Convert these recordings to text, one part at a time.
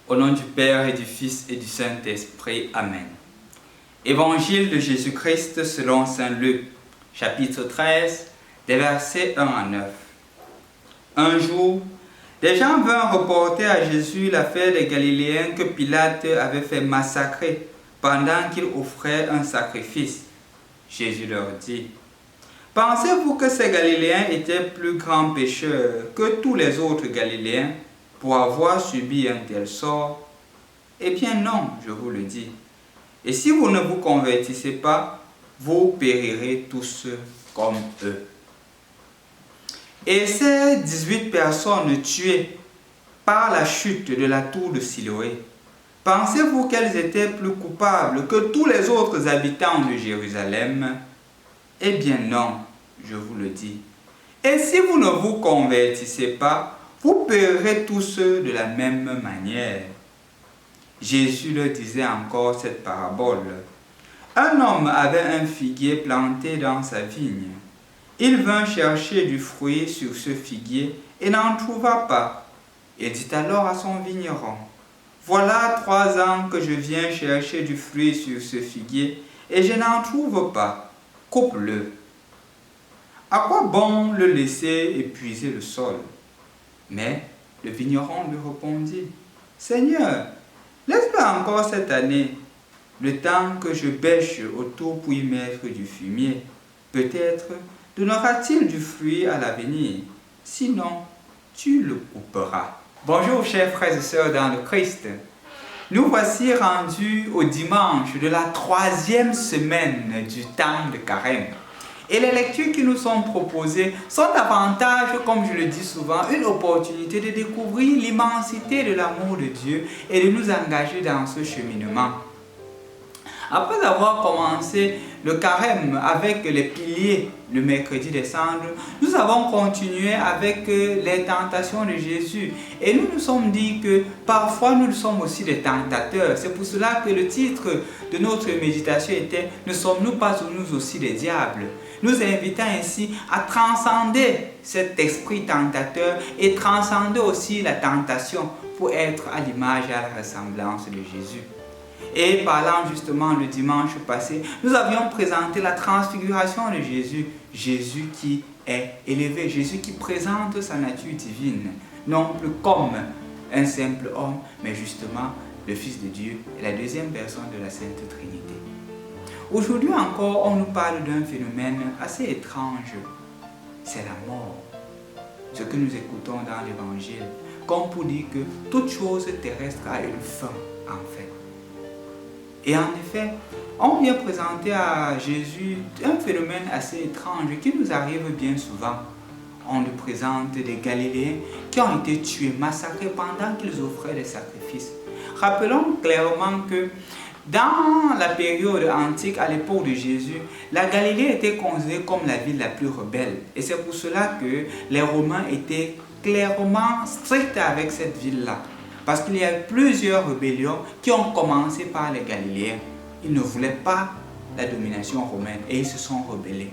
Au nom du Père et du Fils et du Saint-Esprit. Amen. Évangile de Jésus-Christ selon saint Luc, chapitre 13, des versets 1 à 9. Un jour, des gens vinrent reporter à Jésus l'affaire des Galiléens que Pilate avait fait massacrer pendant qu'il offrait un sacrifice. Jésus leur dit: Pensez-vous que ces Galiléens étaient plus grands pécheurs que tous les autres Galiléens pour avoir subi un tel sort? Eh bien non, je vous le dis. Et si vous ne vous convertissez pas, vous périrez tous comme eux. Et ces 18 personnes tuées par la chute de la tour de Siloé, pensez-vous qu'elles étaient plus coupables que tous les autres habitants de Jérusalem? Eh bien non, je vous le dis. Et si vous ne vous convertissez pas, vous périrez tous de la même manière. Jésus leur disait encore cette parabole. Un homme avait un figuier planté dans sa vigne. Il vint chercher du fruit sur ce figuier et n'en trouva pas. Il dit alors à son vigneron: Voilà 3 ans que je viens chercher du fruit sur ce figuier et je n'en trouve pas. Coupe-le. À quoi bon le laisser épuiser le sol? Mais le vigneron lui répondit: Seigneur, laisse-le encore cette année, le temps que je bêche autour pour y mettre du fumier. Peut-être donnera-t-il du fruit à l'avenir. Sinon, tu le couperas. Bonjour chers frères et sœurs dans le Christ. Nous voici rendus au dimanche de la 3e semaine du temps de Carême. Et les lectures qui nous sont proposées sont davantage, comme je le dis souvent, une opportunité de découvrir l'immensité de l'amour de Dieu et de nous engager dans ce cheminement. Après avoir commencé le carême avec les piliers le mercredi des cendres, nous avons continué avec les tentations de Jésus. Et nous nous sommes dit que parfois nous sommes aussi des tentateurs. C'est pour cela que le titre de notre méditation était « Ne sommes-nous pas nous aussi des diables ?» Nous invitons ainsi à transcender cet esprit tentateur et transcender aussi la tentation pour être à l'image et à la ressemblance de Jésus. Et parlant justement le dimanche passé, nous avions présenté la transfiguration de Jésus. Jésus qui est élevé, Jésus qui présente sa nature divine, non plus comme un simple homme, mais justement le Fils de Dieu et la deuxième personne de la Sainte Trinité. Aujourd'hui encore, on nous parle d'un phénomène assez étrange, c'est la mort. Ce que nous écoutons dans l'Évangile, comme pour dire que toute chose terrestre a une fin, en fait. Et en effet, on vient présenter à Jésus un phénomène assez étrange qui nous arrive bien souvent. On nous présente des Galiléens qui ont été tués, massacrés pendant qu'ils offraient des sacrifices. Rappelons clairement que dans la période antique, à l'époque de Jésus, la Galilée était considérée comme la ville la plus rebelle. Et c'est pour cela que les Romains étaient clairement stricts avec cette ville-là. Parce qu'il y a plusieurs rébellions qui ont commencé par les Galiléens. Ils ne voulaient pas la domination romaine et ils se sont rebellés.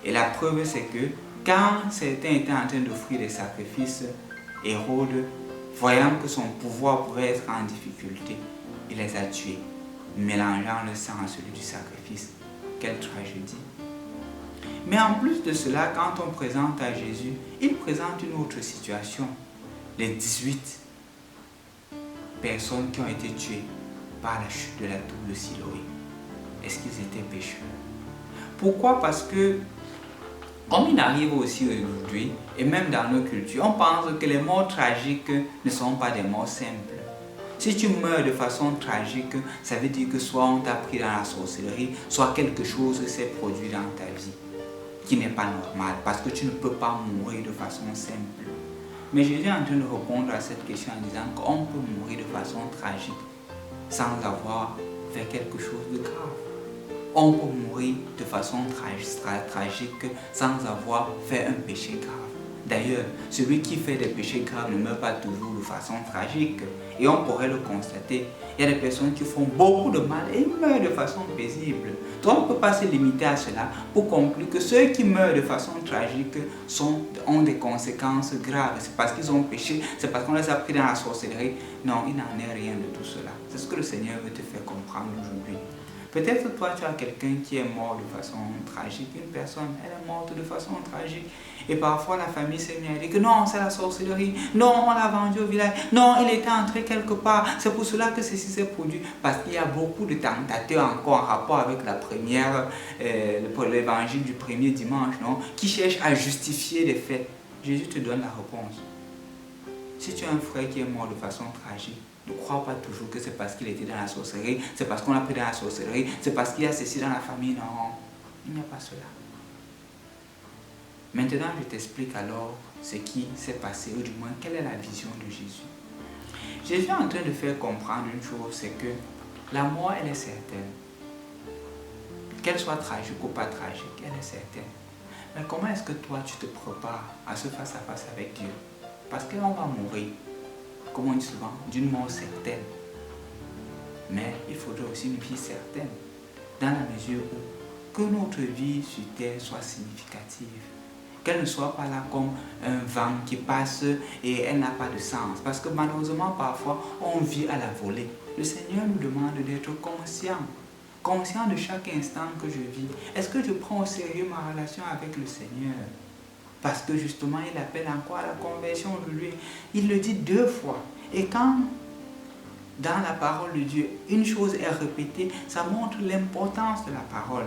Et la preuve, c'est que quand certains étaient en train d'offrir des sacrifices, Hérode, voyant que son pouvoir pouvait être en difficulté, il les a tués, mélangeant le sang à celui du sacrifice. Quelle tragédie! Mais en plus de cela, quand on présente à Jésus, il présente une autre situation. Les 18 personnes qui ont été tuées par la chute de la tour de Siloé. Est-ce qu'ils étaient pécheurs? Pourquoi? Parce que, comme il arrive aussi aujourd'hui, et même dans nos cultures, on pense que les morts tragiques ne sont pas des morts simples. Si tu meurs de façon tragique, ça veut dire que soit on t'a pris dans la sorcellerie, soit quelque chose s'est produit dans ta vie qui n'est pas normal, parce que tu ne peux pas mourir de façon simple. Mais Jésus est en train de répondre à cette question en disant qu'on peut mourir de façon tragique sans avoir fait quelque chose de grave. On peut mourir de façon tragique sans avoir fait un péché grave. D'ailleurs, celui qui fait des péchés graves ne meurt pas toujours de façon tragique. Et on pourrait le constater. Il y a des personnes qui font beaucoup de mal et meurent de façon paisible. Donc on ne peut pas se limiter à cela pour conclure que ceux qui meurent de façon tragique ont des conséquences graves. C'est parce qu'ils ont péché, c'est parce qu'on les a pris dans la sorcellerie. Non, il n'en est rien de tout cela. C'est ce que le Seigneur veut te faire comprendre aujourd'hui. Peut-être toi, tu as quelqu'un qui est mort de façon tragique. Une personne, elle est morte de façon tragique. Et parfois, la famille s'est mise à dire que non, c'est la sorcellerie. Non, on l'a vendu au village. Non, il était entré quelque part. C'est pour cela que ceci s'est produit. Parce qu'il y a beaucoup de tentateurs encore en rapport avec la première, l'évangile du premier dimanche, non, qui cherchent à justifier les faits. Jésus te donne la réponse. Si tu as un frère qui est mort de façon tragique, ne crois pas toujours que c'est parce qu'il était dans la sorcellerie, c'est parce qu'on l'a pris dans la sorcellerie, c'est parce qu'il y a ceci dans la famille. Non, il n'y a pas cela. Maintenant, je t'explique alors ce qui s'est passé, ou du moins, quelle est la vision de Jésus. Jésus est en train de faire comprendre une chose, c'est que la mort, elle est certaine. Qu'elle soit tragique ou pas tragique, elle est certaine. Mais comment est-ce que toi, tu te prépares à ce face-à-face avec Dieu? Parce qu'on va mourir, comme on dit souvent, d'une mort certaine. Mais il faudrait aussi une vie certaine, dans la mesure où que notre vie sur terre soit significative. Qu'elle ne soit pas là comme un vent qui passe et elle n'a pas de sens. Parce que malheureusement, parfois, on vit à la volée. Le Seigneur nous demande d'être conscient de chaque instant que je vis. Est-ce que je prends au sérieux ma relation avec le Seigneur? Parce que justement, il appelle encore à la conversion de lui. Il le dit 2 fois. Et quand, dans la parole de Dieu, une chose est répétée, ça montre l'importance de la parole.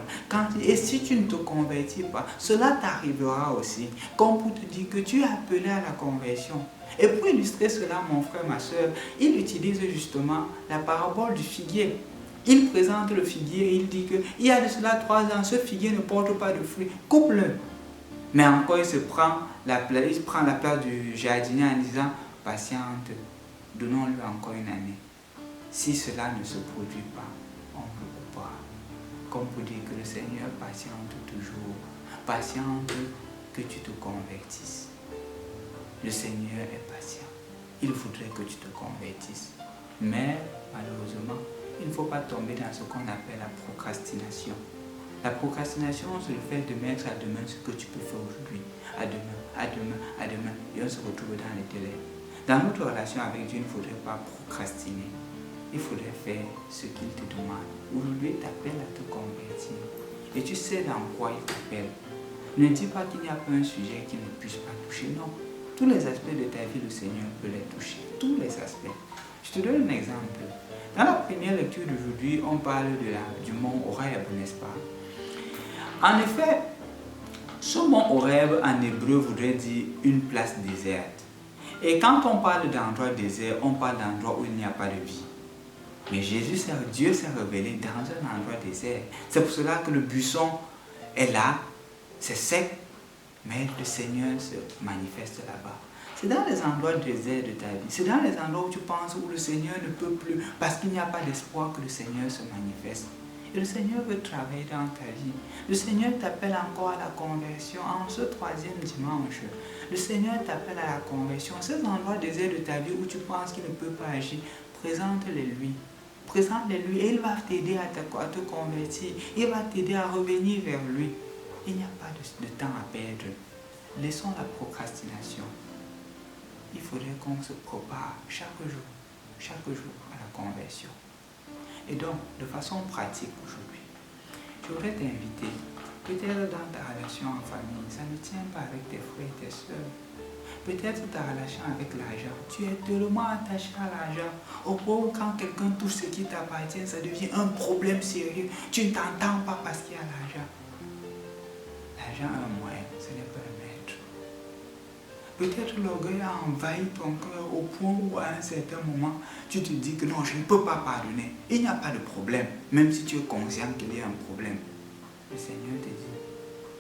Et si tu ne te convertis pas, cela t'arrivera aussi. Comme pour te dire que tu es appelé à la conversion. Et pour illustrer cela, mon frère, ma soeur, il utilise justement la parabole du figuier. Il présente le figuier et il dit qu'il y a de cela 3 ans, ce figuier ne porte pas de fruits. Coupe-le. Mais encore, il prend la place du jardinier en disant, patiente, donnons-lui encore une année. Si cela ne se produit pas, on le coupera. Comme pour dire que le Seigneur patiente toujours. Patiente que tu te convertisses. Le Seigneur est patient. Il voudrait que tu te convertisses. Mais, malheureusement, il ne faut pas tomber dans ce qu'on appelle la procrastination. La procrastination, c'est le fait de mettre à demain ce que tu peux faire aujourd'hui. À demain, à demain, à demain. Et on se retrouve dans les délais. Dans notre relation avec Dieu, il ne faudrait pas procrastiner. Il faudrait faire ce qu'il te demande. Aujourd'hui, il t'appelle à te convertir. Et tu sais dans quoi il t'appelle. Ne dis pas qu'il n'y a pas un sujet qui ne puisse pas toucher. Non. Tous les aspects de ta vie, le Seigneur peut les toucher. Tous les aspects. Je te donne un exemple. Dans la première lecture d'aujourd'hui, on parle du mont Horeb, n'est-ce pas? En effet, ce mont Horeb en hébreu voudrait dire une place déserte. Et quand on parle d'endroit désert, on parle d'endroit où il n'y a pas de vie. Mais Dieu s'est révélé dans un endroit désert. C'est pour cela que le buisson est là, c'est sec, mais le Seigneur se manifeste là-bas. C'est dans les endroits déserts de ta vie, c'est dans les endroits où tu penses où le Seigneur ne peut plus, parce qu'il n'y a pas d'espoir que le Seigneur se manifeste. Et le Seigneur veut travailler dans ta vie. Le Seigneur t'appelle encore à la conversion en ce 3e dimanche. Le Seigneur t'appelle à la conversion. Ces endroits déserts de ta vie où tu penses qu'il ne peut pas agir, présente-les lui. Présente-les lui et il va t'aider à te convertir. Il va t'aider à revenir vers lui. Il n'y a pas de temps à perdre. Laissons la procrastination. Il faudrait qu'on se prépare chaque jour à la conversion. Et donc, de façon pratique aujourd'hui, je voudrais t'inviter, peut-être dans ta relation en famille, ça ne tient pas avec tes frères et tes soeurs. Peut-être ta relation avec l'argent, tu es tellement attaché à l'argent, au point où quand quelqu'un touche ce qui t'appartient, ça devient un problème sérieux. Tu ne t'entends pas parce qu'il y a l'argent. L'argent est un moyen, ce n'est pas un maître. Peut-être l'orgueil a envahi ton cœur au point où à un certain moment, tu te dis que non, je ne peux pas pardonner. Il n'y a pas de problème, même si tu es conscient qu'il y a un problème. Le Seigneur te dit,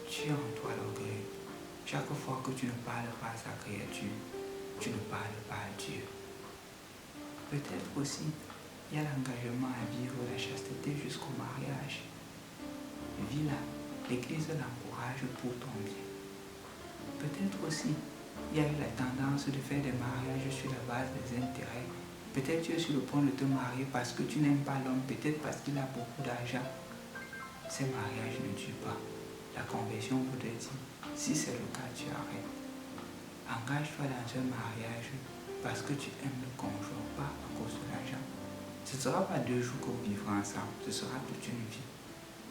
tu as en toi l'orgueil. Chaque fois que tu ne parles pas à sa créature, tu ne parles pas à Dieu. Peut-être aussi, il y a l'engagement à vivre la chasteté jusqu'au mariage. Vis-la, l'Église l'encourage pour ton bien. Peut-être aussi, il y a eu la tendance de faire des mariages sur la base des intérêts. Peut-être tu es sur le point de te marier parce que tu n'aimes pas l'homme, peut-être parce qu'il a beaucoup d'argent. Ces mariages ne durent pas. La conversion voudrait dire, si c'est le cas, tu arrêtes. Engage-toi dans un mariage parce que tu aimes le conjoint, pas à cause de l'argent. Ce ne sera pas 2 jours que vous vivrez ensemble, ce sera toute une vie.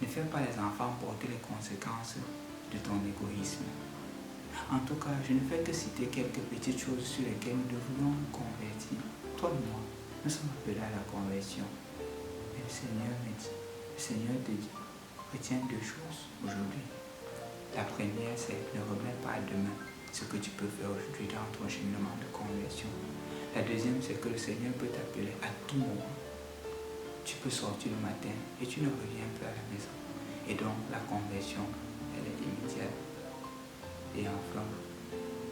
Ne fais pas les enfants porter les conséquences de ton égoïsme. En tout cas, je ne fais que citer quelques petites choses sur lesquelles nous devrions nous convertir. Toi et moi, nous sommes appelés à la conversion. Et le Seigneur te dit, retiens 2 choses aujourd'hui. La première, c'est ne remets pas à demain ce que tu peux faire aujourd'hui dans ton cheminement de conversion. La deuxième, c'est que le Seigneur peut t'appeler à tout moment. Tu peux sortir le matin et tu ne reviens plus à la maison. Et donc, la conversion, elle est immédiate. Et enfin,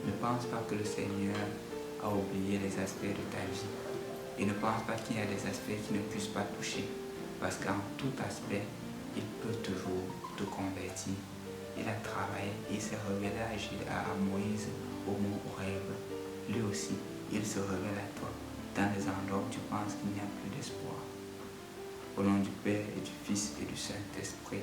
ne pense pas que le Seigneur a oublié les aspects de ta vie. Et ne pense pas qu'il y a des aspects qui ne puissent pas toucher. Parce qu'en tout aspect, il peut toujours te convertir. Il a travaillé, il s'est révélé à Moïse au mont Horeb. Lui aussi, il se révèle à toi dans les endroits où tu penses qu'il n'y a plus d'espoir. Au nom du Père et du Fils et du Saint-Esprit.